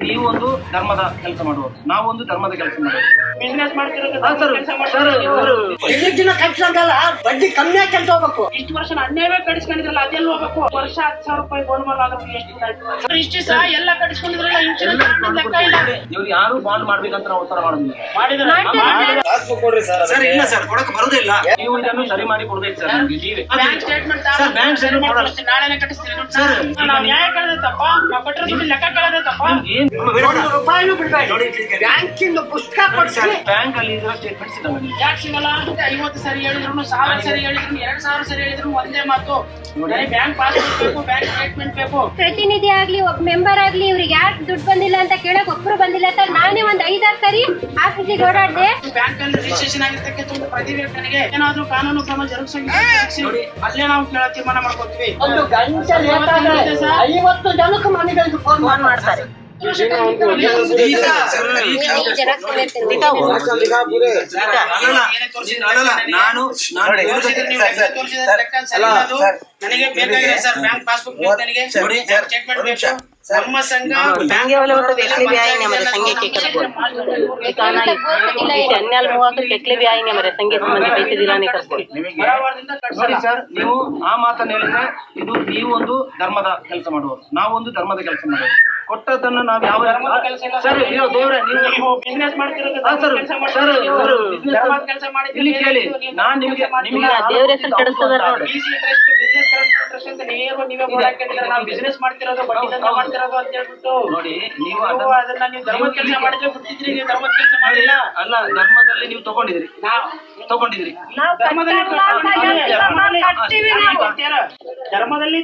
ನೀವು ಒಂದು ಧರ್ಮದ ಕೆಲಸ ಮಾಡುವರು, ನಾವು ಒಂದು ಧರ್ಮದ ಕೆಲಸ ಮಾಡುವರು. ಬಿಸ್ನೆಸ್ ಮಾಡ್ತಿರೋದು ಬಡ್ಡಿ ಕಮ್ಮಿ ಕೆಲಸ ಹೋಗ್ಬೇಕು. ಇಷ್ಟು ವರ್ಷ ಅನ್ಯಾಯವೇ ಕಡಿಸ್ಕೊಂಡಿದ್ರಲ್ಲ, ಅದೆಲ್ಲ ಹೋಗ್ಬೇಕು. ವರ್ಷ 10,000 ರೂಪಾಯಿ ಗೋಲ್ಮಾಲ್ ಆದ್ರೂ ಎಷ್ಟು ಇಷ್ಟು ಸಹ ಎಲ್ಲ ಕಡಿಸ್ಕೊಂಡಿದ್ರಲ್ಲ, ಇನ್ಶೂರೆನ್ಸ್ ಲೆಕ್ಕ ಇಲ್ಲ. ಇವ್ರು ಯಾರು ಬಾಂಡ್ ಮಾಡ್ಬೇಕಂತ ನಾವು ಉತ್ತರ ಮಾಡೋದಿಲ್ಲ. ಸರ್ ಇಲ್ಲ ಸರ್, ಕೊಡಕ್ಕೆ ಬರೋದಿಲ್ಲ. ನೀವು ಇದನ್ನು ಸರಿ ಮಾಡಿ ಕೊಡ್ಬೇಕು ಸರ್. ಬ್ಯಾಂಕ್ ಸ್ಟೇಟ್ಮೆಂಟ್ ಬ್ಯಾಂಕ್ ನಾಳೆನೆ ಕಟ್ಟಿಸ್ತೀನಿ ನಾವು. ನ್ಯಾಯ ಕಳೆದ ತಪ್ಪ, ನಾವು ಕಟ್ಟಿರೋ ದುಡ್ಡು ಲೆಕ್ಕ ಕಳೆದ ತಪ್ಪ. ರೂಪಾಯಿನೂ ಬಿಡ್ಬೇಕು. ಬ್ಯಾಂಕಿಂದ ಪುಸ್ತಕ ಕೊಡ್ಸಿ. ಬ್ಯಾಂಕ್ ಅಲ್ಲಿ ಇದರ ಸ್ಟೇಟ್ಮೆಂಟ್ ಸಿಗಲ್ಲ. ಯಾಕೆ ಸಿಗಲ್ಲ? 50 ಸರಿ ಹೇಳಿದ್ರು, 1000 ಸರಿ ಹೇಳಿದ್ರು, 2000 ಸರಿ ಹೇಳಿದ್ರು ಒಂದೇ ಮಾತು, ಬ್ಯಾಂಕ್ ಪಾಸ್ಬುಕ್ ಬೇಕು, ಬ್ಯಾಂಕ್ ಸ್ಟೇಟ್ಮೆಂಟ್ ಬೇಕು. ಪ್ರತಿನಿಧಿ ಆಗ್ಲಿ, ಒಬ್ಬ ಮೆಂಬರ್ ಆಗ್ಲಿ, ಇವ್ರಿಗೆ ಯಾಕೆ ದುಡ್ಡು ಬಂದಿಲ್ಲ ಅಂತ ಕೇಳಕ್ ಒಬ್ರು ಬಂದಿಲ್ಲ ಅಂತ ನಾನೇ ಒಂದ್ 5-6 ಸರಿ ಆಫೀಸಿಗೆ ಓಡಾಡ್ದೆ. ಬ್ಯಾಂಕ್ ಅಲ್ಲಿ ರಿಜಿಸ್ಟ್ರೇಷನ್ ಆಗಿದ್ದಕ್ಕೆ ತುಂಬ ಪ್ರತಿಭಟನೆಗೆ ಏನಾದ್ರೂ ಕಾನೂನು ಕ್ರಮ ಜರುಗಿಸಿ ಅಲ್ಲೇ ನಾವು ಕೇಳೋ ತೀರ್ಮಾನ ಮಾಡ್ಕೊತೀವಿ. ಒಂದು ಗಂಟೆ ಲೇಟ್ ಆದ್ರೆ 50 ಜನಕ್ಕೆ ಮನೆಗಳಿಗೆ ಫೋನ್ ಮಾಡ್ತಾರೆ. ನನಗೆ ಬೇಕಾಗಿದೆ ಸರ್ ಬ್ಯಾಂಕ್ ಪಾಸ್ಬುಕ್ ಬೇಕು, ನನಗೆ ಸ್ಟೇಟ್ಮೆಂಟ್ ಬೇಕು. ನಮ್ಮ ಸಂಘ भी आएंगे हमारे संघ के अन्याल मुआवजे टेक्ले भी आएंगे हमारे संघ संबंधी पैसे दिलाने का ನೋಡಿ ಸರ್, ನೀವು ಆ ಮಾತನ್ನ ಹೇಳಿದ್ರೆ ಇದು ನೀವು ಒಂದು ಧರ್ಮದ ಕೆಲಸ ಮಾಡುವರು, ನಾವು ಒಂದು ಧರ್ಮದ ಕೆಲಸ ಮಾಡುವರು. ಕೊಟ್ಟದನ್ನು ನಾವು ಯಾವ ಸರ್ ದೇವ್ರೆ ನೀವು ಬಿಸ್ನೆಸ್ ಮಾಡ್ತಿರೋದು ಕೆಲಸ ಮಾಡಿ ಇಲ್ಲಿ ಕೇಳಿ, ನಾನ್ ನಿಮಗೆ ದೇವ್ರ ಹೆಸರು ಕೆಡಿಸ್ತದ ನೋಡಿ. ನೀವೇ ಬೋರ್ಡ್ ನಾವು ಬಿಸ್ನೆಸ್ ಮಾಡ್ತಿರೋದು, ಬಡ್ಡಿ ದಂಧೆ ಮಾಡ್ತಿರೋದು ಅಂತ ಹೇಳ್ಬಿಟ್ಟು ನೋಡಿ, ನೀವು ಅದನ್ನ ನೀವು ಧರ್ಮದ ಕೆಲಸ ಮಾಡಿದ್ರೆ ಬಿಡ್ತಿದ್ರಿ, ನೀವು ಧರ್ಮದ ಕೆಲಸ ಮಾಡಿಲ್ಲ. ಅಲ್ಲ, ಧರ್ಮದಲ್ಲಿ ನೀವು ತಗೊಂಡಿದ್ರಿ. ಧರ್ಮದಲ್ಲಿ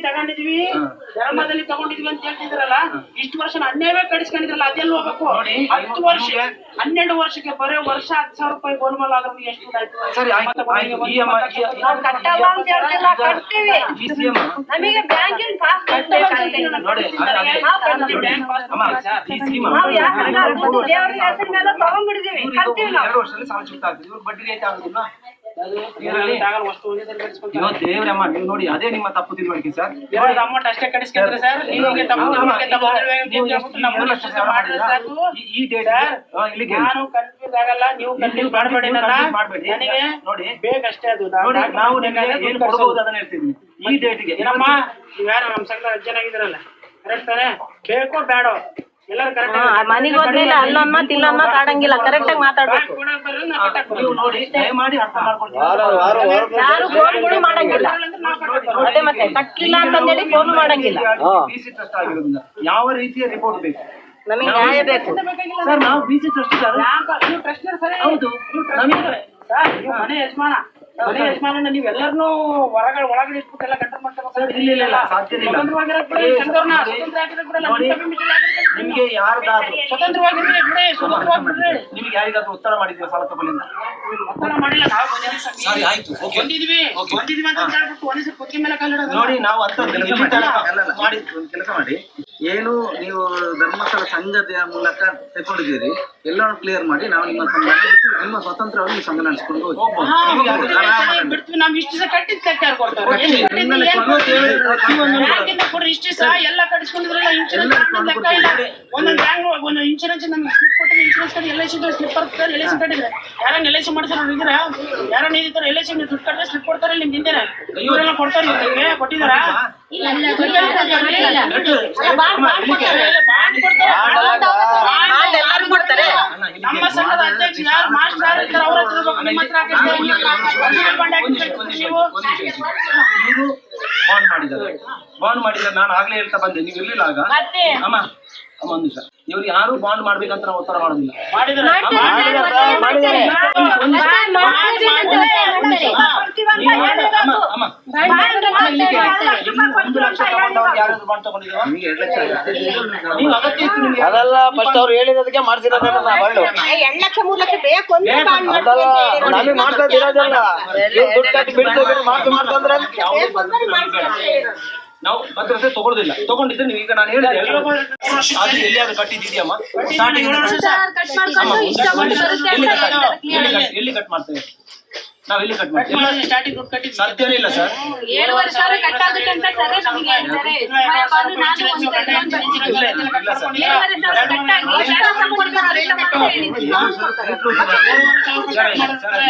ತಗೊಂಡಿದ್ವಿ, ಧರ್ಮದಲ್ಲಿ ತಗೊಂಡಿದ್ವಿ ಅಂತ ಹೇಳ್ತಿದ್ರಲ್ಲ, ಇಷ್ಟು ವರ್ಷ ಅನ್ಯಾಯವೇ ಕಡಿಸ್ಕೊಂಡಿದ್ರಲ್ಲ, ಅದೆಲ್ಲ ಹೋಗ್ಬೇಕು. 10 ವರ್ಷ 12 ವರ್ಷಕ್ಕೆ ಬರೋ ವರ್ಷ 10,000 ರೂಪಾಯಿ ಗೋಲ್ಮಾಲ್ ಆದ್ರೂ ಎಷ್ಟು ಸರಿ ಆಯ್ತು. ನಮಗೆ ಬ್ಯಾಂಕಿನ ಪಾಸ್ಬುಕ್ ನೋಡಿ, ದೇವ್ರ ಹೆಸರು ಮೇಲೆ ತಗೊಂಡ್ಬಿಡ್ತೀವಿ, 2 ವರ್ಷದಲ್ಲಿ ಸಾಲ ಚುಕ್ತಾ ಆಗ್ತದೆ. ಇವ್ರು ಬಡ್ಡಿ ರೇಟ್ ಆಗುದಿಲ್ಲ. ದೇವ್ರಮ್ಮ, ನೀವು ನೋಡಿ, ಅದೇ ನಿಮ್ಮ ತಪ್ಪು ತಿಳುವಳಿಕೆ ಸರ್. ಅಮೌಂಟ್ ಅಷ್ಟೇ ಕಡಿಸ್ಕೊಂಡ್ರೆ ಸರ್, ಈ ಡೇಟ್ ನಾನು ಕನ್ಫ್ಯೂಸ್ ಆಗಲ್ಲ, ನೀವು ಕನ್ಫ್ಯೂಸ್ ಮಾಡಬೇಡಿ. ನನಗೆ ನೋಡಿ ಬೇಕಷ್ಟೇ ಅದು. ನಾವು ನಿಮಗೆ ಏನು ಕೊಡಬಹುದು ಅದನ್ನ ಹೇಳ್ತಿದ್ವಿ. ಈ ಡೇಟ್ಗೆ ಏನಮ್ಮ, ನೀವು ಯಾರು ನಮ್ಮ ಸಂಘ ಚೆನ್ನಾಗಿದ್ದೀರಲ್ಲ, ಕರೆಕ್ಟ್ ತಾನೆ? ಬೇಕೋ ಬೇಡೋ ಎಲ್ಲರೂ ಕರೆಕ್ಟ್ ಮನೆಗೆ ಹೋದ್ಮೇಲೆ ಅಲ್ಲೊಂದ್ ಮಾತು ಇಲ್ಲೊಂದ್ ಮಾತು ಆಡಂಗಿಲ್ಲ, ಕರೆಕ್ಟ್ ಆಗಿ ಮಾತಾಡ್ಬೇಕು. ನೀವು ನೋಡಿ, ದಯಮಾಡಿ ಅರ್ಥ ಮಾಡ್ಕೊಳ್ತೀವಿ. ಯಾರು ಫೋನ್ಗಳು ಮಾಡಂಗಿಲ್ಲ. ಅದೇ ಮತ್ತೆ ಕಟ್ಟಿಲ್ಲ ಅಂತಂದೇಳಿ ಫೋನ್ ಮಾಡಂಗಿಲ್ಲ. ಬಿಸಿ ಟ್ರಸ್ಟ್ ಆಗಿರೋದ್ರಿಂದ ಯಾವ ರೀತಿಯ ರಿಪೋರ್ಟ್ ಬೇಕು? ನಮಗೆ ನ್ಯಾಯ ಬೇಕು ಸರ್. ನಾವು ಬಿಸಿ ಟ್ರಸ್ಟ್ ಸರ್. ಹೌದು, ಮನೆ ಯಜಮಾನ ನೀವೆಲ್ಲರನ್ನೂ ಒಳಗಡೆ ಇಟ್ಬಿಟ್ಟು ಎಲ್ಲ ಕಂಟ್ರೋಲ್ ಮಾಡ್ತಾರೆ. ಇಲ್ಲ, ಸಾಧ್ಯ ಇಲ್ಲ. ನಿಮ್ಗೆ ಯಾರ್ದಾದ್ರು ಸ್ವತಂತ್ರವಾಗಿರ್ರಿ, ನಿಮ್ಗೆ ಯಾರಿಗಾದ್ರೂ ಒತ್ತಡ ಮಾಡಿದ್ವಿ ಸಾಲ ತಗೊಳ್ಳಿಂದ? ಒತ್ತಡ ಮಾಡಿಲ್ಲ, ನಾವು ಸರಿ ಆಯ್ತು, ಬಂದಿದ್ವಿ ಅಂತ ಹೇಳ್ಬಿಟ್ಟು ಒಂದ್ಸರಿ ಕುಕ್ಕಿ ಮೇಲೆ ಕಲ್ಲಿಡೋದು. ನೋಡಿ, ನಾವು ಅಂತ ಮಾಡಿ ಕೆಲಸ ಮಾಡಿ. ಏನು ನೀವು ಧರ್ಮಸ್ಥಳ ಸಂಘದ ಮೂಲಕ ತಗೊಂಡಿದ್ದೀರಿ, ಎಲ್ಲರೂ ಕ್ಲಿಯರ್ ಮಾಡಿ. ನಾವು ನಿಮ್ಮ ಸಂಘ ಬಿಟ್ಟು ನಿಮ್ಮ ಸ್ವತಂತ್ರವಾಗಿ ನೀವು ಸಂಘ ನಡೆಸಿಕೊಂಡು ಹೋಗ್ಬೋದು. ಬಿಡ್ತೀವಿ. ನಾವು ಇಷ್ಟು ಸಹ ಕಟ್ಟಿದ್ ಲೆಕ್ಕ ಯಾರು ಕೊಡ್ತಾರೆ? ಇಷ್ಟು ಸಹ ಎಲ್ಲ ಕಟ್ಟಿಸ್ಕೊಂಡಿದ್ರಲ್ಲ, ಇನ್ಶೂರೆನ್ಸ್ ಲೆಕ್ಕ ಇಲ್ಲ. ಒಂದೊಂದು ಬ್ಯಾಂಕ್ ಒಂದು ಇನ್ಶೂರೆನ್ಸ್ ನಮ್ಗೆ ಸ್ಲಿಪ್ ಕೊಟ್ಟಿದ್ರೆ, ಇನ್ಶೂರೆನ್ಸ್ ಕಟ್ಟಿ LIC ಸ್ಲಿಪ್ ಬರ್ತಾರೆ. LIC ಕಟ್ಟಿದ್ರೆ ಯಾರನ್ನ LIC ಮಾಡಿಸೋರು ಇದ್ರೆ, ಯಾರನ್ನ ಇದ್ದಾರೆ LIC ದುಡ್ಡು ಕಟ್ಟಿದ್ರೆ ಸ್ಲಿಪ್ ಕೊಡ್ತಾರೆ. ನಿಮ್ ಹಿಂದೆ ಇವರೆಲ್ಲ ಕೊಡ್ತಾರೆ, ಕೊಟ್ಟಿದಾರ ನಮ್ಮ ಸಂಘದ ಅಧ್ಯಕ್ಷ ಯಾರು ಮಾಸ್ಟರ್ ಯಾರು ಇರ್ತಾರೆ ಅವ್ರ ಹತ್ರ ನಿಮ್ಮ ನೀವು ಬಾಂಡ್ ಮಾಡಿದ್ರೆ ನಾನು ಆಗ್ಲೇ ಹೇಳ್ತಾ ಬಂದೆ, ನೀವು ಇರ್ಲಿಲ್ಲ ಆಗ. ಅಮ್ಮ ಒಂದು ನಿಮಿಷ, ಇವ್ರು ಯಾರು ಬಾಂಡ್ ಮಾಡ್ಬೇಕಂತ ನಾವು ಉತ್ತರ ಮಾಡೋದಿಲ್ಲ. ಅದೆಲ್ಲ ಫಸ್ಟ್ ಅವ್ರು ಹೇಳಿದಕ್ಕೆ ಮಾಡ್ಸಿರೋದು. 2 ಲಕ್ಷ 3 ಲಕ್ಷ ಬೇಕು ನಮಗೆ ಮಾಡ್ಸೋದಿರೋದಲ್ಲ, ದುಡ್ಡು ಕಟ್ಟಿ ಬಿಡ್ತೀವಿ ಮಾಡ್ತಂದ್ರೆ ನಾವು 10 ವರ್ಷ ತಗೊಳ್ಳೋದಿಲ್ಲ. ತಗೊಂಡಿದ್ರೆ ನೀವು ಈಗ ನಾನು ಹೇಳಿದೆ ಅದು ಎಲ್ಲಿಯಾದ್ರೂ ಕಟ್ಟಿದ್ದೀಯಮ್ಮ? ಎಲ್ಲಿ ಕಟ್ ಮಾಡ್ತೇವೆ ನಾವು? ಎಲ್ಲಿ ಕಟ್ ಮಾಡ್ತೇವೆ? ಸ್ಟಾರ್ಟಿಂಗ್ ದುಡ್ಡು ಕಟ್ಟಿದ್ದು ಸಾಧ್ಯನೇ ಇಲ್ಲ ಸರ್. 7 ಸಾವಿರ ಕಟ್ಟಾಗುತ್ತೆ ಅಂತ ಸರ್ ನಮಗೆ ಹೇಳ್ತಾರೆ.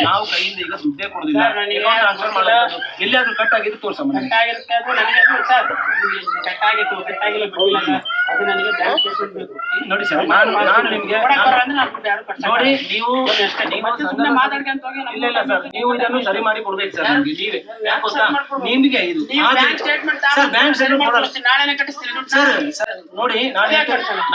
ನಾವು ಕೈಯಿಂದ ಈಗ ದುಡ್ಡೇ ಕೊಡುದಿಲ್ಲ, ಟ್ರಾನ್ಸ್ಫರ್ ಮಾಡೋದು ಎಲ್ಲಿಯಾದ್ರೂ ಕಟ್ ಆಗಿದ್ದು ತೋರ್ಸಮ್ಮ. ಕಟ್ಟಾಗಿರುತ್ತೆ ಅದು ನನಗೆ ಅದು ಸರ್ ಕಟ್ಟಾಗಿತ್ತು ಕಟ್ಟಾಗಿಲ್ಲ ಬಿಟ್ಟಿಲ್ಲ ಸರ್, ಅದು ನನಗೆ ಬ್ಯಾಂಕ್ ಸ್ಟೇಟ್ಮೆಂಟ್ ಬೇಕು. ನೋಡಿ ಸರ್, ನಾನು ನಿಮ್ಗೆ ಅಂದ್ರೆ ನಾನು ಯಾರು ಕಟ್ಟ ನೋಡಿ ನೀವು ಸುಮ್ಮನೆ ಮಾತಾಡ್ಕೊಂತ ಹೋಗಿ ಇಲ್ಲ ಇಲ್ಲ ಸರ್, ನೀವು ಇದನ್ನು ಸರಿ ಮಾಡಿ ಕೊಡ್ಬೇಕು ಸರ್ ನಮ್ಗೆ. ನೀವೇ ಯಾಕೆ ಗೊತ್ತಾ, ನಿಮ್ಗೆ ಇದು bank statement sir bank statement ಕೊಡಲ್ಲ ನಾಳೆನೇ ಕಟ್ಟಿಸ್ತೀನಿ ದುಡ್ಡು ಸರ್. ಸರ್ ನೋಡಿ,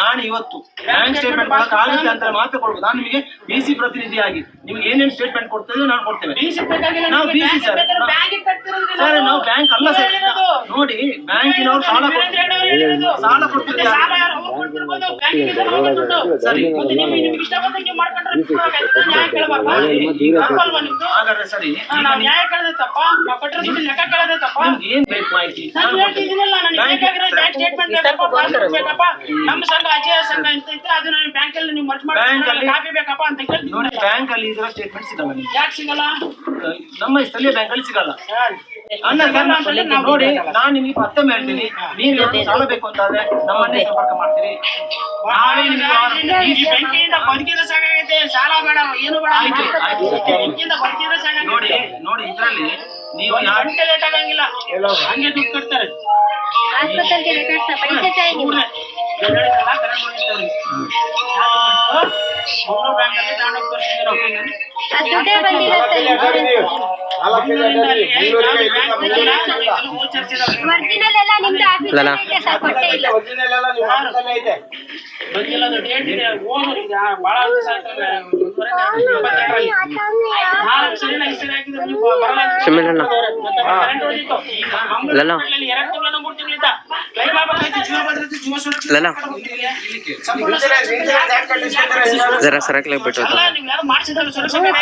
ನಾನು ಇವತ್ತು ಬ್ಯಾಂಕ್ ಸ್ಟೇಟ್ಮೆಂಟ್ ಕೊಡಕ್ಕೆ ಆಗುತ್ತೆ ಅಂತ ಮಾತ್ರ ಕೊಡ್ಬೋದು. ನಾನು ನಿಮಗೆ ಬಿಸಿ ಪ್ರತಿನಿಧಿಯಾಗಿ ನಿಮ್ಗೆ ಏನೇನು ಸ್ಟೇಟ್ಮೆಂಟ್ ಕೊಡ್ತೇವೆ ನಾನು ಕೊಡ್ತೇವೆ. ನಾವು ಬಿಸಿ ಸರ್, ಸರ್ ನಾವು ಬ್ಯಾಂಕ್ ಅಲ್ಲ ಸರ್. ನೋಡಿ ಬ್ಯಾಂಕಿನವ್ರು ಸಾಲ ಕೊಡ್ತಿದ್ದಾರೆ. ಸರಿ ಹಾಗಾದ್ರೆ ಸರಿ, ನ್ಯಾಯ ಕಳೆದ ತಪ್ಪ ನಾವು ಕಟ್ಟಿರೋ ದುಡ್ಡು ಲೆಕ್ಕ ಕಳೆದ ತಪ್ಪ. ನಿಮ್ಗೆ ಏನ್ ಬೇಕು ಮಾಹಿತಿ? ನಾನು ಹೇಳ್ತಿದ್ದೀನಲ್ಲ, ನನಗೆ ಬೇಕಾಗಿರೋ ಬ್ಯಾಂಕ್ ಸ್ಟೇಟ್ಮೆಂಟ್ ಬೇಕಪ್ಪ, ಪಾಸ್ಬುಕ್ ಬೇಕಪ್ಪ, ನಮ್ಮ ಸಂಘ ಅಜಯ ಸಂಘ ಅಂತ ಇತ್ತು, ಅದು ನನಗೆ ಬ್ಯಾಂಕ್ ಅಲ್ಲಿ ನೀವು ಮರ್ಜ್ ಮಾಡಿ ಕಾಪಿ ಬೇಕಪ್ಪ ಅಂತ ಕೇಳ್ತೀನಿ. ನೋಡಿ ಬ್ಯಾಂಕ್ ಅಲ್ಲಿ ಇದರ ಸ್ಟೇಟ್ಮೆಂಟ್ ಸಿಗಲ್ಲ ನಿಮ್ಗೆ. ಯಾಕೆ ಸಿಗಲ್ಲ? ನಮ್ಮ ಸ್ಥಳೀಯ ಬ್ಯಾಂಕ್ ಅಲ್ಲಿ ಸಿಗಲ್ಲ ಅಣ್ಣ ಸರ್. ನೋಡಿ ನಾನು ನಿಮಗೆ ಮತ್ತೊಮ್ಮೆ ಹೇಳ್ತೀನಿ, ನೀವು ಸಾಲ ಬೇಕು ಅಂತಾದ್ರೆ ನಮ್ಮನ್ನೇ ಸಂಪರ್ಕ ಮಾಡ್ತೀರಿ. ನಾವೇ ನಿಮಗೆ ಈ ಬೆಂಕಿಯಿಂದ ಬದುಕಿದ್ರೆ ಸಾಕಾಗೈತೆ, ಸಾಲ ಬೇಡ, ಏನು ಬೇಡ. ಆಯ್ತು, ಆಯ್ತು. ಬೆಂಕಿಯಿಂದ ಬದುಕಿದ್ರೆ ನೋಡಿ ಸಾಕಾಗೈತೆ. ನೋಡಿ ಇದ್ರಲ್ಲಿ ನೀವು ಗಂಟೆ ಲೇಟ್ ಆಗಂಗಿಲ್ಲ, ಹಂಗೆ ದುಡ್ಡು ಕಟ್ತಾರೆ. ಆಸ್ಪತ್ರೆಗೆ ಬೇಕಾದ ಪೈಸೆ ಚಾಯ್ ನಿಮ್ಮ ಬ್ಯಾಂಕಲ್ಲಿ ತಗೊಂಡೋಗಿ ತೋರಿಸಿದ್ವಿ ನಾವು. ಅದು ದುಡ್ಡೇ ಬಂದಿಲ್ಲ ಒರಿಜಿನಲ್ ಎಲ್ಲ ನಿಮ್ದು ಆಫೀಸಲ್ಲಿ ಐತೆ ಸರ್, ಕೊಟ್ಟೇ ಇಲ್ಲ. ಬಂದಿಲ್ಲ, ಅದು ಡೇಟ್ ಇದೆ, ಓದು ಈಗ ಬಹಳ ದಿವಸ ಆಯ್ತಲ್ಲ, 22ರಲ್ಲಿ 4 ಸರಿ 5 ಸರಿ ಹಾಕಿದ್ರೆ ನೀವು ಬರಲ್ಲ ಅಂತ ಮತ್ತೆ ಕರೆಂಟ್ ಹೋಗಿತ್ತು. ಈಗ ಮಂಗಳೂರಲ್ಲಿ 2 ತಿಂಗಳಿಂದ 3 ತಿಂಗಳಿಂದ ಕ್ಲೈಮ್ ಆಗ್ಬೇಕಾಯ್ತು, ಜೀವ ಭದ್ರತೆ ಜೀವ ಸುರಕ್ಷತೆ जरा सरकले बिಟ್ಟು ಅಲ್ಲ, ನೀವು ಯಾರು ಮಾಡಿಸಿದ್ರಲ್ಲ ಸುರಕ್ಷತೆ ಸಂಪೂರ್ಣ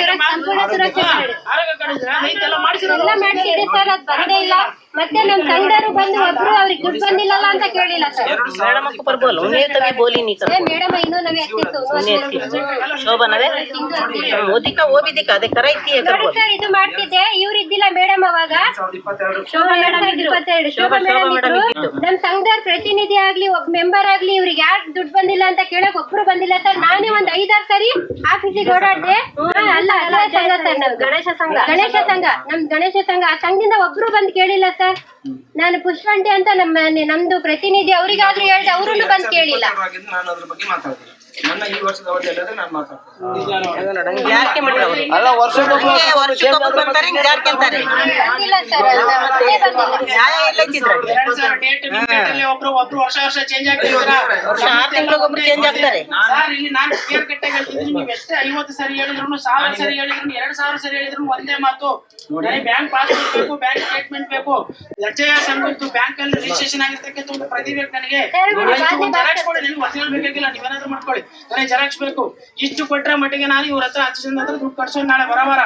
ಸುರಕ್ಷತೆ ಮಾಡಿ. ಆರೋಗ್ಯ ಕಡಿದ್ರೆ ರೈತೆಲ್ಲ ಮಾಡಿಸಿದ್ರು. ಎಲ್ಲ ಮಾಡ್ತಿದ್ದೆ ಸರ್, ಅದು ಬಂದೇ ಇಲ್ಲ. ಮತ್ತೆ ನಮ್ ಸಂಘದವರು ಬಂದು ಒಬ್ರು ಅವ್ರಿಗೆ ದುಡ್ಡು ಬಂದಿಲ್ಲಲ್ಲ ಅಂತ ಕೇಳಿಲ್ಲ ಸರ್. मैडम को पर बोलो, मैं तभी बोली नहीं कर ಮೇಡಮ್ ಇನ್ನೂ ನಮಗೆ शोभा नवे वो दिखा, वो भी दिखा दे कराई थी कर बोल ಸರ್, ಇದು ಮಾಡ್ತಿದ್ದೆ, ಇವ್ರು ಇದ್ದಿಲ್ಲ ಮೇಡಮ್ ಅವಾಗ. 2022 ಶೋಭಾ ಮೇಡಮ್ ಇದ್ರು. ನಮ್ ಸಂಘದವ್ರ ಪ್ರತಿನಿಧಿ ಆಗ್ಲಿ ಒಬ್ಬ ಮೆಂಬರ್ ಆಗ್ಲಿ ಇವ್ರಿಗೆ ಯಾಕೆ ದುಡ್ಡು ಬಂದಿಲ್ಲ ಅಂತ ಕೇಳಕ್ ಒಬ್ರು ಬಂದಿಲ್ಲ ಸರ್. ನಾನೇ ಒಂದ್ 5-6 ಸರಿ ಆಫೀಸಿಗೆ ಓಡಾಡ್ದೆ. ಅಲ್ಲ ಅಲ್ಲ ಸಂಘ ಸರ್, ನಮ್ ಗಣೇಶ ಸಂಘ ನಮ್ ಗಣೇಶ ಸಂಘ, ಆ ಸಂಘದಿಂದ ಒಬ್ರು ಬಂದ್ ಕೇಳಿಲ್ಲ ಸರ್. ನಾನು ಪುಷ್ಪಂಟಿ ಅಂತ ನಮ್ದು ಪ್ರತಿನಿಧಿ, ಅವ್ರಿಗಾದ್ರೂ ಹೇಳ್ದೆ, ಅವ್ರೂ ಬಂದ್ ಕೇಳಿಲ್ಲ. ನಾನು ಅದ್ರ ಬಗ್ಗೆ ಮಾತಾಡ್ತೀನಿ. ನನ್ನ ಈ ವರ್ಷದ ಅವಧಿಯಲ್ಲಾದ್ರೆ ನಾನು ಮಾತಾಡ್ತೀನಿ. यार के मतलब ಅಲ್ಲ ವರ್ಷಕ್ಕೆ ಬರ್ತಾರೆ ಯಾರ್ ಕೇಳ್ತಾರೆ ಬಂದಿಲ್ಲ ಸರ್, ಮತ್ತೆ ಬಂದಿಲ್ಲ. ನ್ಯಾಯ ಎಲ್ಲ ಇದ್ದಿದ್ರೆ 2000 ಡೇಟ್ ಅಲ್ಲಿ ಒಬ್ರು ವರ್ಷ ಚೇಂಜ್ ಆಗ್ತಿದ್ರ. ವರ್ಷ 6 ತಿಂಗಳಿಗೊಬ್ರು ಚೇಂಜ್ ಆಗ್ತಾರೆ. ಸರ್ ಇಲ್ಲಿ ನಾನು ಕ್ಲಿಯರ್ ಕಟ್ಟಾಗಿ ಹೇಳ್ತಿದ್ದೀನಿ, ನೀವು ಎಷ್ಟೇ 50 ಸರಿ ಹೇಳಿದ್ರು 1000 ಸರಿ ಹೇಳಿದ್ರು 2000 ಸರಿ ಹೇಳಿದ್ರು ಒಂದೇ ಮಾತು, ನನಗೆ ಬ್ಯಾಂಕ್ ಪಾಸ್ಬುಕ್ ಬೇಕು, ಬ್ಯಾಂಕ್ ಸ್ಟೇಟ್ಮೆಂಟ್ ಬೇಕು, ಅಜಯ ಸಂಘದ್ದು ಬ್ಯಾಂಕ್ ಅಲ್ಲಿ ರಿಜಿಸ್ಟ್ರೇಷನ್ ಆಗಿರ್ತಕ್ಕಂಥ ಒಂದು ಪ್ರತಿ ಬೇಕು ನನಗೆ. ಜೆರಾಕ್ಸ್ ಕೊಡಿ, ನಿಮ್ಗೆ ಒರಿಜಿನಲ್ ಬೇಕಾಗಿಲ್ಲ, ನೀವೇನಾದ್ರೂ ಮಾಡ್ಕೊಳ್ಳಿ, ನನಗೆ ಜೆರಾಕ್ಸ್ ಬೇಕು. ಇಷ್ಟು ಕೊಟ್ರೆ ಮಟ್ಟಿಗೆ ನಾನು ಇವ್ರ ಹತ್ರ 10 ಜನ ಹತ್ರ ದುಡ್ಡು ಕಟ್ಸೋದು ನಾಳೆ ಬರವಾರ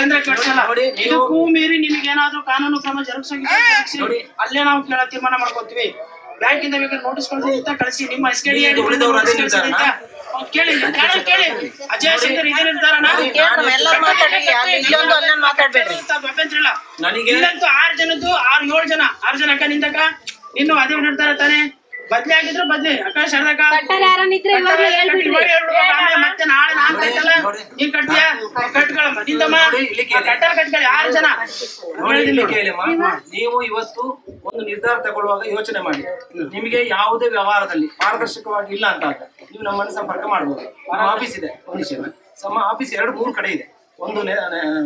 ಅಂದ್ರೆ ಕಟ್ಸಲ್ಲ. ಇದಕ್ಕೂ ಮೀರಿ ನಿಮಗೆ ಏನಾದ್ರೂ ಕಾನೂನು ಕ್ರಮ ಜರುಗಿಸಿ ಅಲ್ಲೇ ನಾವು ಕೇಳೋ ತೀರ್ಮಾನ ಮಾಡ್ಕೊತೀವಿ. ಬ್ಯಾಂಕ್ ಇಂದ ಬೇಕಾದ್ರೆ ನೋಟಿಸ್ ಕಳಿಸಿ, ನಿಮ್ಮ SKD ಕೇಳಿ ಅಜಯ ಶಂಕರ್ ಇದೇ ನಿರ್ಧಾರನ ಎಲ್ಲರೂ ಮಾತಾಡ್ರಿ, ಇಲ್ಲೊಂದು ಅಲ್ಲೊಂದು ಮಾತಾಡ್ಬೇಡ್ರಿ. ಅಭ್ಯಂತರ ಇಲ್ಲ. ಇಲ್ಲಂತೂ 6 ಜನ ಅಕ್ಕ ನಿಂತಕ್ಕ ಇನ್ನು ಅದೇ ನಿರ್ಧಾರ ತಾನೆ. ಬದ್ಲಿ ಆಗಿದ್ರು ಬದ್ಲಿ ಅಕ್ಕ ಶಾರದಕ್ಕ ಮತ್ತೆ ನಾಳೆ ನಾನ್ ಕಟ್ಟಲ್ಲ, ನೀನ್ ಕಟ್ತೀಯ ಕಟ್ಕೊಳಮ್ಮ ನಿಂದಮ್ಮ ಕಟ್ಟಲ್ ಕಟ್ಕೊಳ್ಳಿ 6 ಜನ. ಕೇಳಮ್ಮ, ನೀವು ಇವತ್ತು ಒಂದು ನಿರ್ಧಾರ ತಗೊಳ್ಳುವಾಗ ಯೋಚನೆ ಮಾಡಿ. ನಿಮಗೆ ಯಾವುದೇ ವ್ಯವಹಾರದಲ್ಲಿ ಪಾರದರ್ಶಕವಾಗಿ ಇಲ್ಲ ಅಂತ ನೀವು ನಮ್ಮನ್ನು ಸಂಪರ್ಕ ಮಾಡಬಹುದು. ನಮ್ಮ ಆಫೀಸ್ ಇದೆ, ನಮ್ಮ ಆಫೀಸ್ 2-3 ಕಡೆ ಇದೆ. ಒಂದು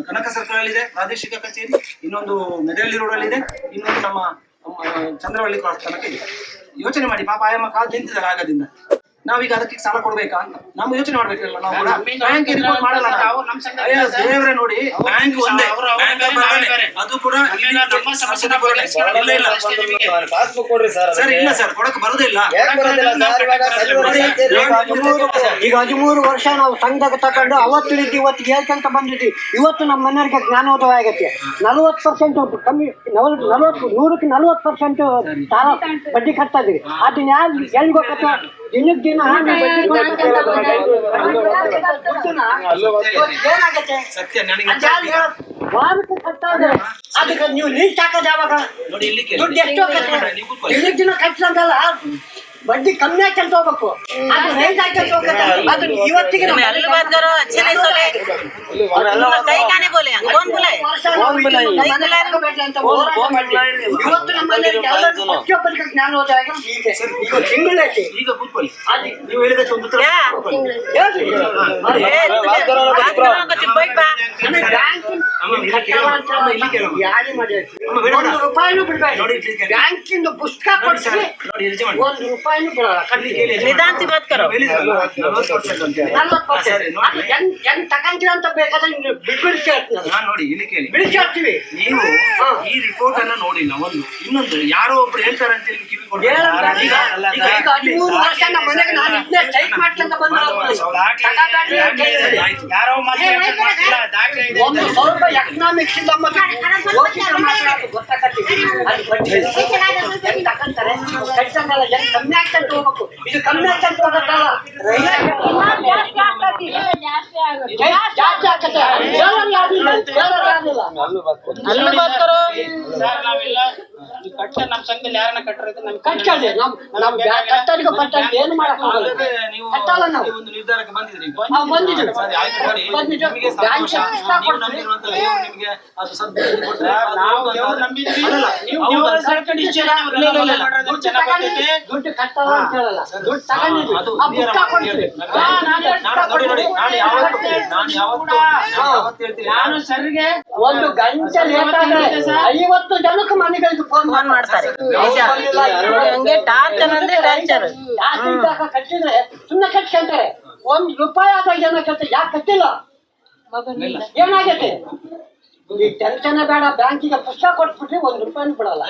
ಕನಕ ಸರ್ಕಲ್ ಅಲ್ಲಿ ಇದೆ ಪ್ರಾದೇಶಿಕ ಕಚೇರಿ, ಇನ್ನೊಂದು ಮೆದಹಳ್ಳಿ ರೋಡ್ ಅಲ್ಲಿ ಇದೆ, ಇನ್ನೊಂದು ನಮ್ಮ ಚಂದ್ರವಳ್ಳಿ ಕ್ರಾಸ್ ತನಕ ಇದೆ. ಯೋಚನೆ ಮಾಡಿ, ಪಾಪ ಆಯಮ್ಮ ಕಾದು ನಿಂತಿದ್ದಾರೆ ಆಗದಿಂದ. ನಾವೀಗ ಅದಕ್ಕೆ ಸಾಲ ಕೊಡ್ಬೇಕಾ ಅಂತ ನಮ್ಮ ಯೋಚನೆ ಮಾಡ್ಬೇಕಲ್ಲ. ನಾವು ಕೂಡ ಬ್ಯಾಂಕ್ ರಿಪೋರ್ಟ್ ಮಾಡಲ್ಲ. ದೇವ್ರೆ ನೋಡಿ, ಬ್ಯಾಂಕ್ ಒಂದೇ, ಅದು ಕೂಡ ಪಾಸ್ಬುಕ್ ಕೊಡ್ರಿ ಸರ್. ಸರ್ ಇಲ್ಲ ಸರ್, ಕೊಡಕ್ ಬರುದಿಲ್ಲ. ಈಗ 13 ವರ್ಷ ನಾವು ಸಂಘದಾಗ ತಕೊಂಡು ಅವತ್ತಿನಿದ್ದು ಇವತ್ತಿಗೆ ಹೇಳ್ಕೊಂತ ಬಂದಿದ್ವಿ. ಇವತ್ತು ನಮ್ಮ ಮನೆಯವರಿಗೆ ಜ್ಞಾನೋದಯ ಆಗತ್ತೆ. 40% ಕಮ್ಮಿ, 100% ಸಾಲ ಬಡ್ಡಿ ಕಟ್ತಾ ಇದೀವಿ. ಅದನ್ನ ಯಾರು ಹೇಳ್ಬೇಕತ್ತ ದಿನಕ್ಕೆ ದಿನ ಏನಾಗತ್ತೆ ಸತ್ಯ ನನಗೆ ವಾರಕ್ಕೆ ಕಟ್ತಾ ಇದೆ. ಅದಕ್ಕೆ ನೀವು ಲೀಸ್ಟ್ ಹಾಕೋದು ಯಾವಾಗ? ನೋಡಿ ಇಲ್ಲಿ ದುಡ್ಡು ಎಷ್ಟು ದಿನಕ್ಕೆ ದಿನ ಕಟ್ಸಂಗಲ್ಲ. ಬಡ್ಡಿ ಕಮ್ಮಿ ಹಾಕಂತ ಹೋಗ್ಬೇಕು, ಅದು ರೈಸ್ ಹಾಕಂತ ಹೋಗ್ಬೇಕು. ಅದು ಇವತ್ತಿಗೆ ನಮ್ಮ अल्लू बात करो अच्छे नहीं बोले कहीं गाने बोले कौन बोले ವರ್ಷ ನಾವು ಇದನ್ನ ಮನೆ ಹಾಕಬೇಕು ಅಂತ ಹೋರಾಟ ಮಾಡಿದ್ವಿ. ಇವತ್ತು ನಮ್ಮ ಮನೆಯಲ್ಲಿ ಎಲ್ಲರಿಗೂ ಪ್ರತಿಯೊಬ್ಬರಿಗೆ ಜ್ಞಾನೋದಯ ಇದೆ. ಈಗ ತಿಂಗಳೈತಿ ಈಗ ಕೂತ್ಕೊಳ್ಳಿ. ಅದು ನೀವು ಹೇಳಿದಕ್ಕೆ ಒಂದು ಉತ್ತರ क्या ಹೇಳ್ರಿ. बात करो कुछ बैठ बा ನಮಗೆ ಬ್ಯಾಂಕಿನ ಯಾರಿ ಮಾಡಿ ₹1 ಬಿಡ್ಬೇಕು. ಬ್ಯಾಂಕಿಂದ ಪುಸ್ತಕ ಕೊಡ್ಸಿ ನೋಡಿ ಯೋಚನೆ ಮಾಡಿ. ₹1 ಬಿಡಲ್ಲ. ಕಡ್ಲಿ ಕೇಳಿ. निदान से बात करो 40% ಅಂತ ಹೇಳಿ. 40%. ಅದು ಹೆಂಗ್ ತಗೊಂತೀರ ಅಂತ ಬೇಕಾದ್ರೆ ಬಿಡ್ಬಿಡಿ ಕೇಳ್ತೀನಿ. ನಾನ್ ನೋಡಿ ಇಲ್ಲಿ ಕೇಳಿ. ಬಿಡಿ ಕೇಳ್ತೀವಿ. ನೀವು ಈ ರಿಪೋರ್ಟ್ ಅನ್ನ ನೋಡಿಲ್ಲ ಒಂದು. ಇನ್ನೊಂದು ಯಾರೋ ಒಬ್ರು ಹೇಳ್ತಾರೆ ಅಂತ ಹೇಳಿ ಕಿವಿ ಕೊಡ್ತಾರೆ. ಈಗ 13 ವರ್ಷ ನಮ್ಮ ಮನೆಗೆ ನಾನು ಇದನ್ನೇ ಸ್ಟ್ರೈಕ್ ಮಾಡ್ಕೊಂತ ಯಾರೋ ಮಾತಾಡ್ತಿಲ್ಲ, ದಾಖಲೆ ಇದೆ. ಸ್ವಲ್ಪ ಎಕನಾಮಿಕ್ಸ್ ಇಂದ ಮತ್ತೆ ಲೌಕಿಕ ಮಾತಾಡೋದು ಗೊತ್ತಾಗತ್ತೆ. ಅದು ಬಡ್ಡಿ ಹೆಂಗ್ ತಗೊಂತಾರೆ, ಕಟ್ಸಂಗಲ್ಲ, ಹೆಂಗ್ ಕಮ್ಮಿ ಆಗ್ತಂತ ಹೋಗ್ಬೇಕು. ಇದು ಕಮ್ಮಿ ಆಗ್ತಂತ ಹೋಗತ್ತಲ್ಲ, ಜಾಸ್ತಿ ಆಗ್ತದೆ. ಹೇಳೋರು ಯಾರಿಲ್ಲ, ಹೇಳೋರು ಯಾರಿಲ್ಲ. अल्लू बात करो ಸರ್ ನಾವೆಲ್ಲ ಈ ಕಟ್ಟ ನಮ್ಮ ಸಂಘದಲ್ಲಿ ಯಾರನ್ನ ಕಟ್ಟರಿದ್ರೆ ನಮ್ಗೆ ಕಟ್ಕೊಳ್ಳಿ. ನಮ್ ಕಟ್ಟೋರಿಗೆ ಪಟ್ಟಲ್ಲಿ ಏನು ಮಾಡಕ್ಕಾಗಲ್ಲ. ನೀವು ಕಟ್ಟಲ್ಲ ನಾವು. ಈ ಒಂದು ನಿರ್ಧಾರಕ್ಕೆ ಬಂದಿದ್ರಿ ಈಗ. ನಾವು ಬಂದಿದ್ದೀವಿ. ಸರಿ, ಆಯ್ತು ನೋಡಿ. ಬಂದಿದ್ದೀವಿ. ನಿಮಗೆ ಸಂತೋಷ. ಬ್ಯಾಂಕ್ ಪುಸ್ತಕ ನೀವು ಕೊಡ್ತೀವಿ. ನಂಬಿರುವಂತ ದೇವರು ನಿಮಗೆ ಅದು ಸದ್ಬುದ್ಧಿ ಕೊಟ್ರೆ ಅದು ನಾವು ಹೌದು ದೇವ್ರು ಅಂತ- ನಂಬಿದ್ವಿ. ಅಲ್ಲಲ್ಲ, ನೀವು ಹೌದು ದೇವ್ರ ಅಂತ- ಕಳ್ಕೊಂಡು ಇಷ್ಟು ಜನ ಇಲ್ಲ, ಇಲ್ಲ, ಇಲ್ಲ. ಮಾಡೋದು ದುಡ್ಡು ಚೆನ್ನಾಗ್ ತಗೊಂಡಿದ್ದೀವಿ. ಗೊತ್ತೈತೆ. ದುಡ್ಡು ಕಟ್ಟಲ್ಲ ಅಂತ ಹೇಳಲ್ಲ. ದುಡ್ಡು ತಗೊಂಡಿದ್ವಿ. ಅದು ಆ ಪುಸ್ತಕ ಕೊಡ್ತೀವಿ. ನಾನು ನೋಡಿ ನೋಡಿ ನಾನು ಯಾವತ್ತು ಹೇಳ್ತೀನಿ. ನಾನು ಸರ್ಗೆ ಒಂದು ಗಂಟೆ ಲೇಟ್ ಆದ್ರೆ 50 ಜನಕ್ಕೆ ಮನೆಗಳಿಗೆ ಫೋನ್ फोन ಮಾಡ್ತಾರೆ ಹಂಗೆ ಟಾರ್ಚರ್ ಅಂದ್ರೆ ಟಾರ್ಚರ್ ಜಾಸ್ತಿ ಇದ್ದಾಗ ಕಟ್ಟಿದ್ರೆ ಸುಮ್ಮನೆ ಕಟ್ಕೊಂತಾರೆ. ₹1 ಆದಾಗ ಜನ ಕಟ್ಟ ಯಾಕೆ ಕಟ್ಟಿಲ್ಲ, ಏನಾಗೈತೆ? ಈ ಟೆನ್ಷನ್ ಬೇಡ. ಬ್ಯಾಂಕಿಗೆ ಪುಸ್ತಕ ಕೊಟ್ಬಿಟ್ರೆ ₹1 ಬಿಡಲ್ಲ.